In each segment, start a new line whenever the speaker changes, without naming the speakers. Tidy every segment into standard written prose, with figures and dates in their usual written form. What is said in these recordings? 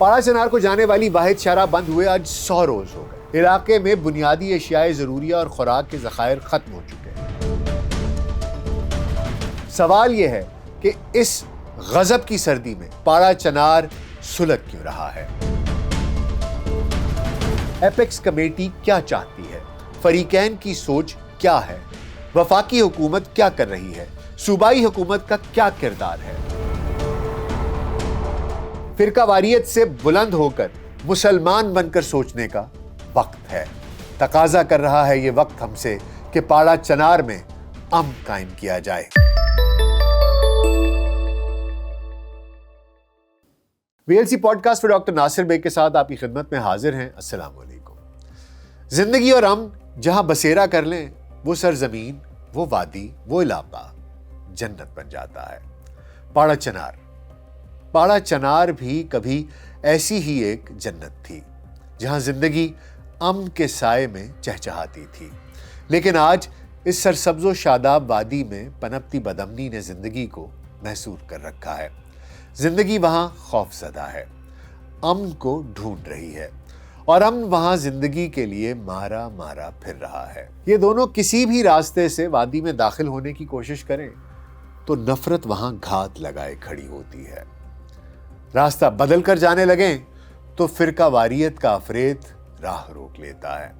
پاڑا چنار کو جانے والی واحد شاہراہ بند ہوئے آج 100 روز ہو گئے۔ علاقے میں بنیادی اشیاء ضروریہ اور خوراک کے ذخائر ختم ہو چکے ہیں۔ سوال یہ ہے کہ اس غضب کی سردی میں پاڑا چنار سلگ کیوں رہا ہے؟ ایپیکس کمیٹی کیا چاہتی ہے؟ فریقین کی سوچ کیا ہے؟ وفاقی حکومت کیا کر رہی ہے؟ صوبائی حکومت کا کیا کردار ہے؟ فرقہ واریت سے بلند ہو کر مسلمان بن کر سوچنے کا وقت ہے۔ تقاضا کر رہا ہے یہ وقت ہم سے کہ پاڑا چنار میں امن قائم کیا جائے۔ VLC پوڈ کاسٹ پر ڈاکٹر ناصر بیگ کے ساتھ آپ کی خدمت میں حاضر ہیں۔ السلام علیکم۔ زندگی اور امن جہاں بسیرا کر لیں، وہ سرزمین، وہ وادی، وہ علاقہ جنت بن جاتا ہے۔ پاڑا چنار بھی کبھی ایسی ہی ایک جنت تھی جہاں زندگی امن کے سائے میں چہچہاتی تھی، لیکن آج اس سرسبز و شاداب وادی میں پنپتی بدامنی نے زندگی کو محصور کر رکھا ہے۔ زندگی وہاں خوف زدہ ہے، امن کو ڈھونڈ رہی ہے، اور امن وہاں زندگی کے لیے مارا پھر رہا ہے۔ یہ دونوں کسی بھی راستے سے وادی میں داخل ہونے کی کوشش کریں تو نفرت وہاں گھات لگائے کھڑی ہوتی ہے۔ راستہ بدل کر جانے لگیں تو فرقہ واریت کا افریت راہ روک لیتا ہے۔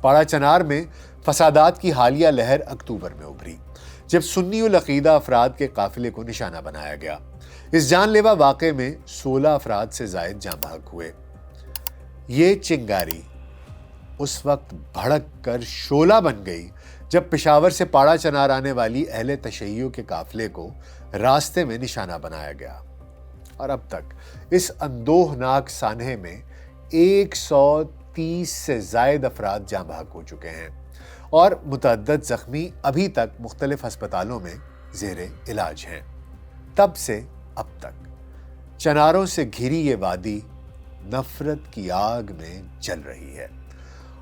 پاڑا چنار میں فسادات کی حالیہ لہر اکتوبر میں ابھری جب سنی العقیدہ افراد کے قافلے کو نشانہ بنایا گیا۔ اس جان لیوا واقعے میں 16 افراد سے زائد جاں بحق ہوئے۔ یہ چنگاری اس وقت بھڑک کر شعلہ بن گئی جب پشاور سے پاڑا چنار آنے والی اہل تشیع کے قافلے کو راستے میں نشانہ بنایا گیا، اور اب تک اس اندوہناک سانحے میں 130 سے زائد افراد جاں بحق ہو چکے ہیں، اور متعدد زخمی ابھی تک مختلف ہسپتالوں میں زیر علاج ہیں۔ تب سے اب تک چناروں سے گھری یہ وادی نفرت کی آگ میں جل رہی ہے،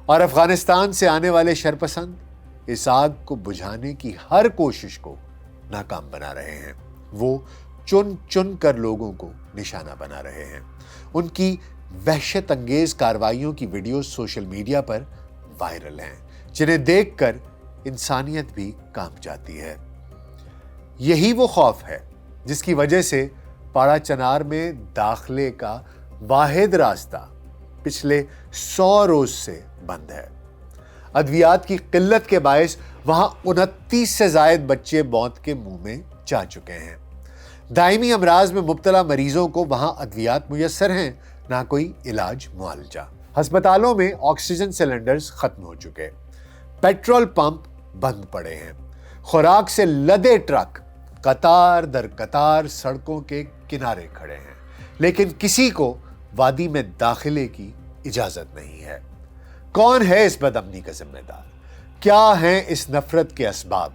اور افغانستان سے آنے والے شرپسند اس آگ کو بجھانے کی ہر کوشش کو ناکام بنا رہے ہیں۔ وہ چن کر لوگوں کو نشانہ بنا رہے ہیں۔ ان کی وحشت انگیز کارروائیوں کی ویڈیوز سوشل میڈیا پر وائرل ہیں، جنہیں دیکھ کر انسانیت بھی کانپ جاتی ہے۔ یہی وہ خوف ہے جس کی وجہ سے پاڑا چنار میں داخلے کا واحد راستہ پچھلے 100 روز سے بند ہے۔ ادویات کی قلت کے باعث وہاں 29 سے زائد بچے موت کے منہ میں جا چکے ہیں۔ دائمی امراض میں مبتلا مریضوں کو وہاں ادویات میسر ہیں، نہ کوئی علاج معالجہ۔ ہسپتالوں میں آکسیجن سلنڈرز ختم ہو چکے، پیٹرول پمپ بند پڑے ہیں، خوراک سے لدے ٹرک قطار در قطار سڑکوں کے کنارے کھڑے ہیں، لیکن کسی کو وادی میں داخلے کی اجازت نہیں ہے۔ کون ہے اس بدامنی کا ذمہ دار؟ کیا ہیں اس نفرت کے اسباب؟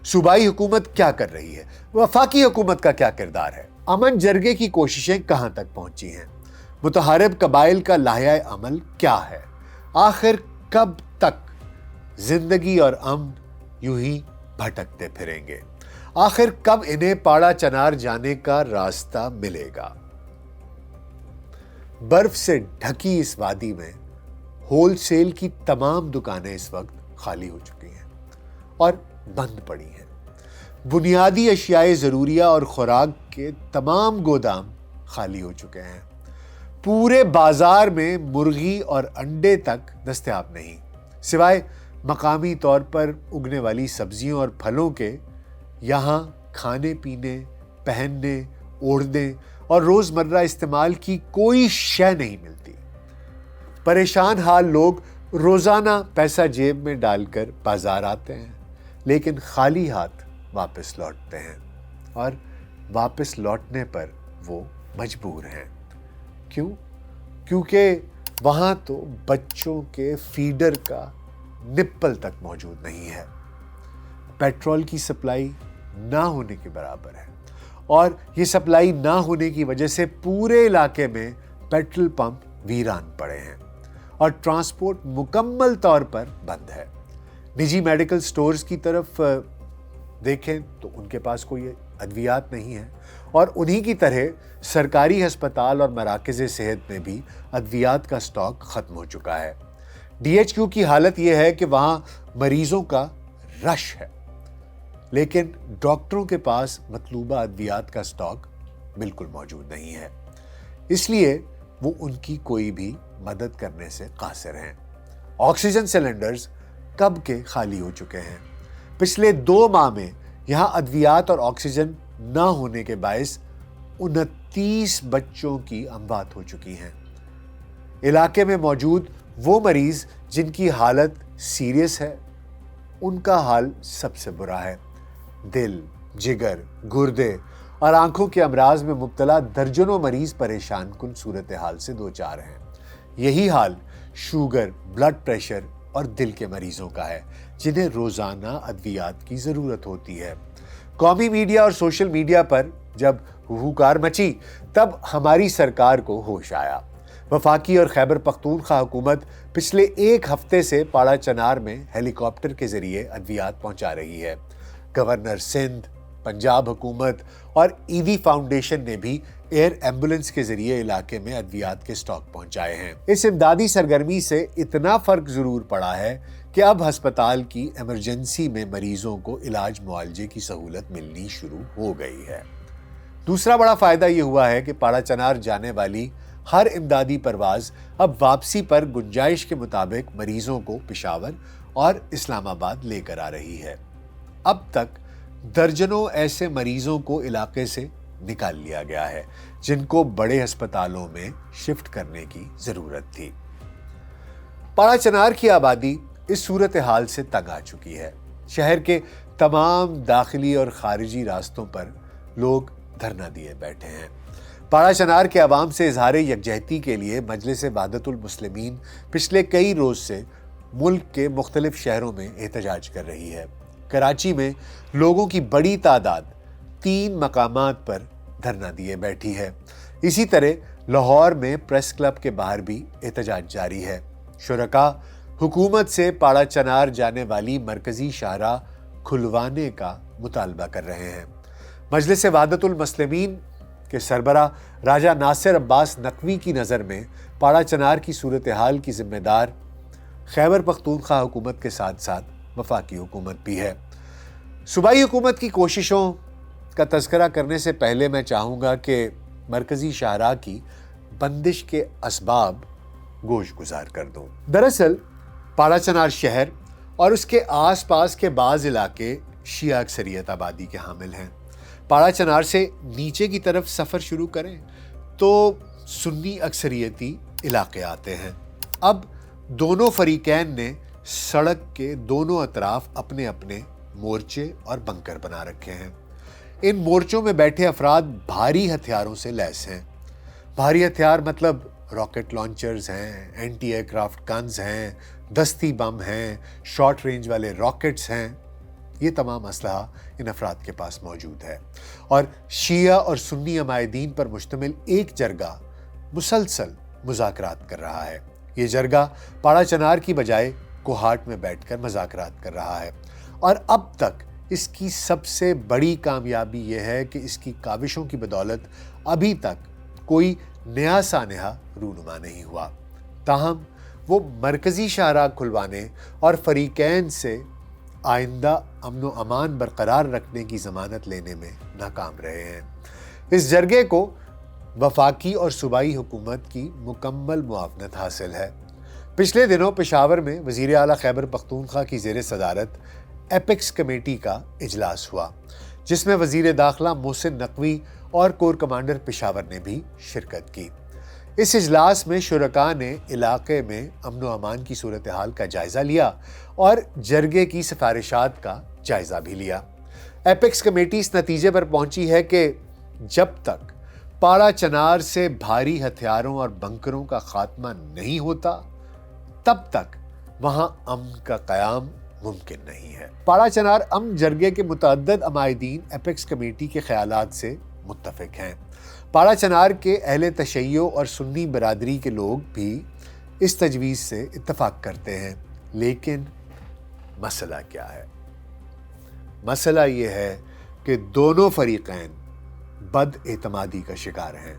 صوبائی حکومت کیا کر رہی ہے؟ وفاقی حکومت کا کیا کردار ہے؟ امن جرگے کی کوششیں کہاں تک پہنچی ہیں؟ متحارب قبائل کا لائحہ عمل کیا ہے؟ آخر کب تک زندگی اور امن یوں ہی بھٹکتے پھریں گے؟ آخر کب انہیں پاڑا چنار جانے کا راستہ ملے گا؟ برف سے ڈھکی اس وادی میں ہول سیل کی تمام دکانیں اس وقت خالی ہو چکی ہیں اور بند پڑی ہیں۔ بنیادی اشیاء ضروریہ اور خوراک کے تمام گودام خالی ہو چکے ہیں۔ پورے بازار میں مرغی اور انڈے تک دستیاب نہیں، سوائے مقامی طور پر اگنے والی سبزیوں اور پھلوں کے۔ یہاں کھانے پینے، پہننے، اوڑھنے اور روزمرہ استعمال کی کوئی شے نہیں ملتی۔ پریشان حال لوگ روزانہ پیسہ جیب میں ڈال کر بازار آتے ہیں، لیکن خالی ہاتھ واپس لوٹتے ہیں، اور واپس لوٹنے پر وہ مجبور ہیں۔ کیوں؟ کیونکہ وہاں تو بچوں کے فیڈر کا نپل تک موجود نہیں ہے، پیٹرول کی سپلائی نہ ہونے کے برابر ہے، اور یہ سپلائی نہ ہونے کی وجہ سے پورے علاقے میں پیٹرول پمپ ویران پڑے ہیں، اور ٹرانسپورٹ مکمل طور پر بند ہے۔ نجی میڈیکل سٹورز کی طرف دیکھیں تو ان کے پاس کوئی ادویات نہیں ہیں، اور انہی کی طرح سرکاری ہسپتال اور مراکز صحت میں بھی ادویات کا سٹاک ختم ہو چکا ہے۔ ڈی ایچ کیو کی حالت یہ ہے کہ وہاں مریضوں کا رش ہے، لیکن ڈاکٹروں کے پاس مطلوبہ ادویات کا سٹاک بالکل موجود نہیں ہے، اس لیے وہ ان کی کوئی بھی مدد کرنے سے قاصر ہیں۔ آکسیجن سلنڈرز کب کے خالی ہو چکے ہیں۔ پچھلے 2 ماہ میں یہاں ادویات اور آکسیجن نہ ہونے کے باعث 29 بچوں کی اموات ہو چکی ہیں۔ علاقے میں موجود وہ مریض جن کی حالت سیریس ہے، ان کا حال سب سے برا ہے۔ دل، جگر، گردے اور آنکھوں کے امراض میں مبتلا درجنوں مریض پریشان کن صورتحال سے دوچار ہیں۔ یہی حال شوگر، بلڈ پریشر اور دل کے مریضوں کا ہے، جنہیں روزانہ ادویات کی ضرورت ہوتی ہے۔ قومی میڈیا اور سوشل میڈیا پر جب ہہوکار مچی، تب ہماری سرکار کو ہوش آیا۔ وفاقی اور خیبر پختونخوا حکومت پچھلے 1 ہفتے سے پاڑا چنار میں ہیلی کاپٹر کے ذریعے ادویات پہنچا رہی ہے۔ گورنر سندھ، پنجاب حکومت اور ایدی فاؤنڈیشن نے بھی ایئر ایمبولنس کے ذریعے علاقے میں ادویات کے سٹاک پہنچائے ہیں۔ اس امدادی سرگرمی سے اتنا فرق ضرور پڑا ہے کہ اب ہسپتال کی ایمرجنسی میں مریضوں کو علاج معالجے کی سہولت ملنی شروع ہو گئی ہے۔ دوسرا بڑا فائدہ یہ ہوا ہے کہ پاڑا چنار جانے والی ہر امدادی پرواز اب واپسی پر گنجائش کے مطابق مریضوں کو پشاور اور اسلام آباد لے کر آ رہی ہے۔ اب تک درجنوں ایسے مریضوں کو علاقے سے نکال لیا گیا ہے جن کو بڑے ہسپتالوں میں شفٹ کرنے کی ضرورت تھی۔ پاڑا چنار کی آبادی اس صورتحال سے تنگ آ چکی ہے۔ شہر کے تمام داخلی اور خارجی راستوں پر لوگ دھرنا دیے بیٹھے ہیں۔ پاڑا چنار کے عوام سے اظہار یکجہتی کے لیے مجلس وحدت المسلمین پچھلے کئی روز سے ملک کے مختلف شہروں میں احتجاج کر رہی ہے۔ کراچی میں لوگوں کی بڑی تعداد 3 مقامات پر دھرنا دیے بیٹھی ہے۔ اسی طرح لاہور میں پریس کلب کے باہر بھی احتجاج جاری ہے۔ شرکاء حکومت سے پاڑا چنار جانے والی مرکزی شاہراہ کھلوانے کا مطالبہ کر رہے ہیں۔ مجلس وحدت المسلمین کے سربراہ راجہ ناصر عباس نقوی کی نظر میں پاڑا چنار کی صورتحال کی ذمہ دار خیبر پختونخوا حکومت کے ساتھ ساتھ وفاقی حکومت بھی ہے۔ صوبائی حکومت کی کوششوں کا تذکرہ کرنے سے پہلے میں چاہوں گا کہ مرکزی شاہراہ کی بندش کے اسباب گوش گزار کر دوں۔ دراصل پاڑا چنار شہر اور اس کے آس پاس کے بعض علاقے شیعہ اکثریت آبادی کے حامل ہیں۔ پاڑا چنار سے نیچے کی طرف سفر شروع کریں تو سنی اکثریتی علاقے آتے ہیں۔ اب دونوں فریقین نے سڑک کے دونوں اطراف اپنے اپنے مورچے اور بنکر بنا رکھے ہیں۔ ان مورچوں میں بیٹھے افراد بھاری ہتھیاروں سے لیس ہیں۔ بھاری ہتھیار مطلب راکٹ لانچرز ہیں، اینٹی ایئر کرافٹ گنز ہیں، دستی بم ہیں، شارٹ رینج والے راکٹس ہیں۔ یہ تمام اسلحہ ان افراد کے پاس موجود ہے، اور شیعہ اور سنی عمائدین پر مشتمل ایک جرگہ مسلسل مذاکرات کر رہا ہے۔ یہ جرگہ پاڑا چنار کی بجائے کوہاٹ میں بیٹھ کر مذاکرات کر رہا ہے، اور اب تک اس کی سب سے بڑی کامیابی یہ ہے کہ اس کی کاوشوں کی بدولت ابھی تک کوئی نیا سانحہ رونما نہیں ہوا۔ تاہم وہ مرکزی شاہراہ کھلوانے اور فریقین سے آئندہ امن و امان برقرار رکھنے کی ضمانت لینے میں ناکام رہے ہیں۔ اس جرگے کو وفاقی اور صوبائی حکومت کی مکمل معاونت حاصل ہے۔ پچھلے دنوں پشاور میں وزیر اعلیٰ خیبر پختونخوا کی زیر صدارت ایپیکس کمیٹی کا اجلاس ہوا، جس میں وزیر داخلہ محسن نقوی اور کور کمانڈر پشاور نے بھی شرکت کی۔ اس اجلاس میں شرکاء نے علاقے میں امن و امان کی صورتحال کا جائزہ لیا اور جرگے کی سفارشات کا جائزہ بھی لیا۔ ایپیکس کمیٹی اس نتیجے پر پہنچی ہے کہ جب تک پاڑا چنار سے بھاری ہتھیاروں اور بنکروں کا خاتمہ نہیں ہوتا، تب تک وہاں امن کا قیام ممکن نہیں ہے۔ پاڑا چنار امن جرگے کے متعدد عمائدین ایپیکس کمیٹی کے خیالات سے متفق ہیں۔ پاڑا چنار کے اہل تشیع اور سنی برادری کے لوگ بھی اس تجویز سے اتفاق کرتے ہیں، لیکن مسئلہ کیا ہے؟ مسئلہ یہ ہے کہ دونوں فریقین بد اعتمادی کا شکار ہیں۔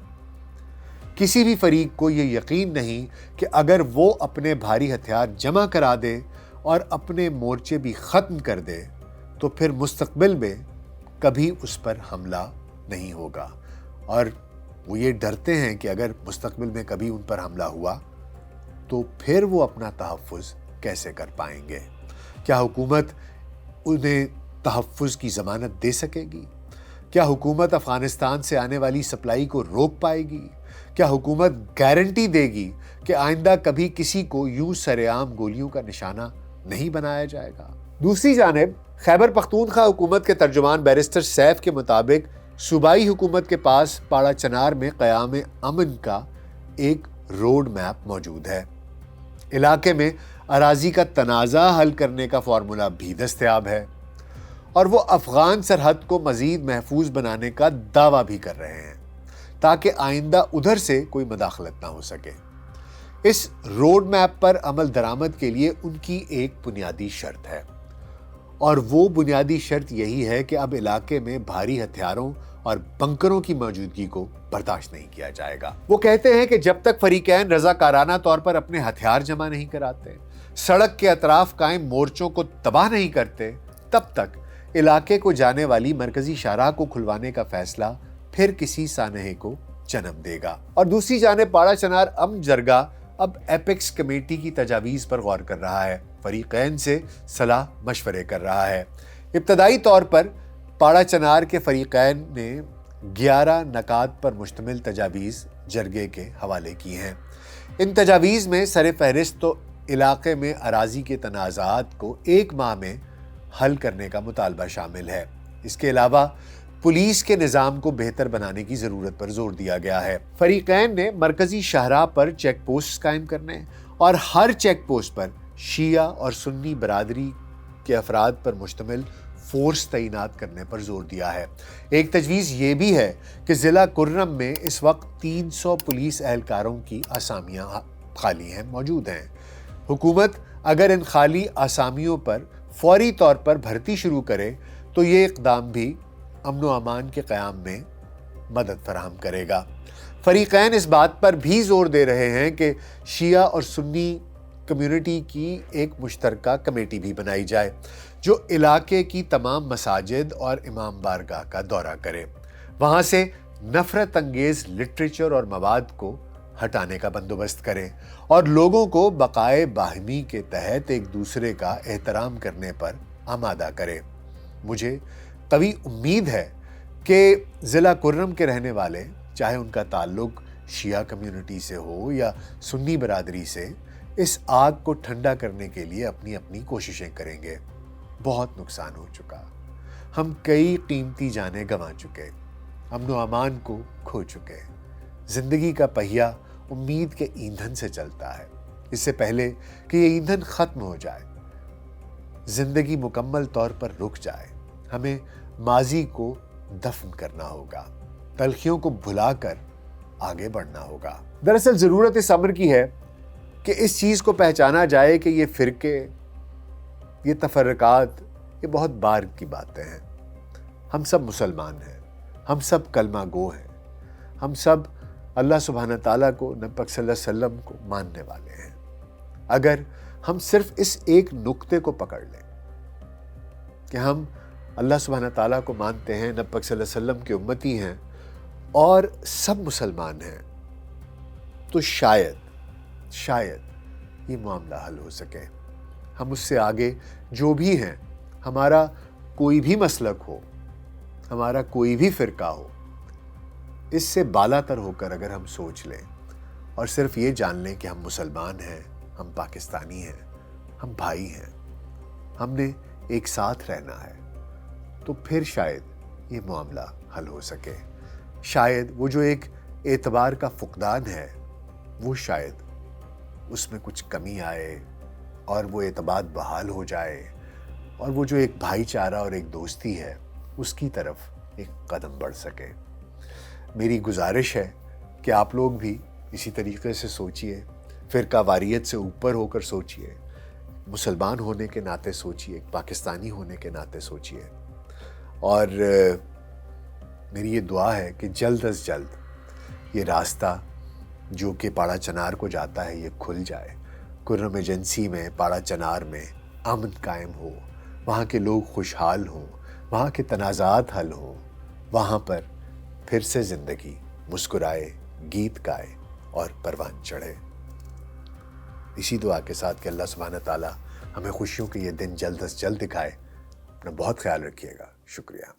کسی بھی فریق کو یہ یقین نہیں کہ اگر وہ اپنے بھاری ہتھیار جمع کرا دے اور اپنے مورچے بھی ختم کر دے تو پھر مستقبل میں کبھی اس پر حملہ نہیں ہوگا، اور وہ یہ ڈرتے ہیں کہ اگر مستقبل میں کبھی ان پر حملہ ہوا تو پھر وہ اپنا تحفظ کیسے کر پائیں گے؟ کیا حکومت انہیں تحفظ کی ضمانت دے سکے گی؟ کیا حکومت افغانستان سے آنے والی سپلائی کو روک پائے گی؟ کیا حکومت گارنٹی دے گی کہ آئندہ کبھی کسی کو یوں سرعام گولیوں کا نشانہ نہیں بنایا جائے گا؟ دوسری جانب خیبر پختونخوا حکومت کے ترجمان بیرسٹر سیف کے مطابق صوبائی حکومت کے پاس پاڑا چنار میں قیام امن کا ایک روڈ میپ موجود ہے۔ علاقے میں اراضی کا تنازع حل کرنے کا فارمولا بھی دستیاب ہے، اور وہ افغان سرحد کو مزید محفوظ بنانے کا دعویٰ بھی کر رہے ہیں تاکہ آئندہ ادھر سے کوئی مداخلت نہ ہو سکے۔ اس روڈ میپ پر عمل درآمد کے لیے ان کی ایک بنیادی شرط ہے، اور وہ بنیادی شرط یہی ہے کہ اب علاقے میں بھاری ہتھیاروں اور بنکروں کی موجودگی کو برداشت نہیں کیا جائے گا۔ وہ کہتے ہیں کہ جب تک فریقین رضاکارانہ طور پر اپنے ہتھیار جمع نہیں کراتے، سڑک کے اطراف قائم مورچوں کو تباہ نہیں کرتے، تب تک علاقے کو جانے والی مرکزی شاہراہ کو کھلوانے کا فیصلہ پھر کسی سانحے کو جنم دے گا۔ اور دوسری جانب پاڑا چنار امن جرگہ اب ایپیکس کمیٹی کی تجاویز پر غور کر رہا ہے، فریقین سے صلاح مشورے کر رہا ہے۔ ابتدائی طور پر پاڑا چنار کے فریقین نے 11 نکات پر مشتمل تجاویز جرگے کے حوالے کی ہیں۔ ان تجاویز میں سر فہرست تو علاقے میں اراضی کے تنازعات کو 1 ماہ میں حل کرنے کا مطالبہ شامل ہے۔ اس کے علاوہ پولیس کے نظام کو بہتر بنانے کی ضرورت پر زور دیا گیا ہے۔ فریقین نے مرکزی شاہراہ پر چیک پوسٹ قائم کرنے اور ہر چیک پوسٹ پر شیعہ اور سنی برادری کے افراد پر مشتمل فورس تعینات کرنے پر زور دیا ہے۔ ایک تجویز یہ بھی ہے کہ ضلع کرم میں اس وقت 300 پولیس اہلکاروں کی اسامیاں خالی موجود ہیں۔ حکومت اگر ان خالی اسامیوں پر فوری طور پر بھرتی شروع کرے تو یہ اقدام بھی امن و امان کے قیام میں مدد فراہم کرے گا۔ فریقین اس بات پر بھی زور دے رہے ہیں کہ شیعہ اور سنی کمیونٹی کی ایک مشترکہ کمیٹی بھی بنائی جائے جو علاقے کی تمام مساجد اور امام بارگاہ کا دورہ کرے، وہاں سے نفرت انگیز لٹریچر اور مواد کو ہٹانے کا بندوبست کرے اور لوگوں کو بقائے باہمی کے تحت ایک دوسرے کا احترام کرنے پر آمادہ کرے۔ مجھے قوی امید ہے کہ ضلع کرم کے رہنے والے، چاہے ان کا تعلق شیعہ کمیونٹی سے ہو یا سنی برادری سے، اس آگ کو ٹھنڈا کرنے کے لیے اپنی اپنی کوششیں کریں گے۔ بہت نقصان ہو چکا، ہم کئی قیمتی جانیں گنوا چکے، امن و امان کو کھو چکے۔ زندگی کا پہیہ امید کے ایندھن سے چلتا ہے۔ اس سے پہلے کہ یہ ایندھن ختم ہو جائے، زندگی مکمل طور پر رک جائے، ہمیں ماضی کو دفن کرنا ہوگا، تلخیوں کو بھلا کر آگے بڑھنا ہوگا۔ دراصل ضرورت اس امر کی ہے کہ اس چیز کو پہچانا جائے کہ یہ فرقے، یہ تفرقات، یہ بہت بار کی باتیں ہیں۔ ہم سب مسلمان ہیں، ہم سب کلمہ گو ہیں، ہم سب اللہ سبحانہ تعالیٰ کو، نبی پاک صلی اللہ علیہ وسلم کو ماننے والے ہیں۔ اگر ہم صرف اس ایک نقطے کو پکڑ لیں کہ ہم اللہ سبحانہ تعالیٰ کو مانتے ہیں، نبی پاک صلی اللہ علیہ وسلم کے امتی ہیں اور سب مسلمان ہیں، تو شاید یہ معاملہ حل ہو سکے۔ ہم اس سے آگے جو بھی ہیں، ہمارا کوئی بھی مسلک ہو، ہمارا کوئی بھی فرقہ ہو، اس سے بالا تر ہو کر اگر ہم سوچ لیں اور صرف یہ جان لیں کہ ہم مسلمان ہیں، ہم پاکستانی ہیں، ہم بھائی ہیں، ہم نے ایک ساتھ رہنا ہے، تو پھر شاید یہ معاملہ حل ہو سکے۔ شاید وہ جو ایک اعتبار کا فقدان ہے، وہ شاید اس میں کچھ کمی آئے اور وہ اعتبار بحال ہو جائے، اور وہ جو ایک بھائی چارہ اور ایک دوستی ہے، اس کی طرف ایک قدم بڑھ سکے۔ میری گزارش ہے کہ آپ لوگ بھی اسی طریقے سے سوچئے، فرقہ واریت سے اوپر ہو کر سوچئے، مسلمان ہونے کے ناطے سوچئے، پاکستانی ہونے کے ناطے سوچئے، اور میری یہ دعا ہے کہ جلد از جلد یہ راستہ جو کہ پاڑا چنار کو جاتا ہے یہ کھل جائے، کرم ایجنسی میں، پاڑا چنار میں امن قائم ہو، وہاں کے لوگ خوشحال ہوں، وہاں کے تنازعات حل ہوں، وہاں پر پھر سے زندگی مسکرائے، گیت گائے اور پروان چڑھے۔ اسی دعا کے ساتھ کہ اللہ سبحانہ تعالیٰ ہمیں خوشیوں کے یہ دن جلد از جلد دکھائے۔ اپنا بہت خیال رکھیے گا۔ شکریہ۔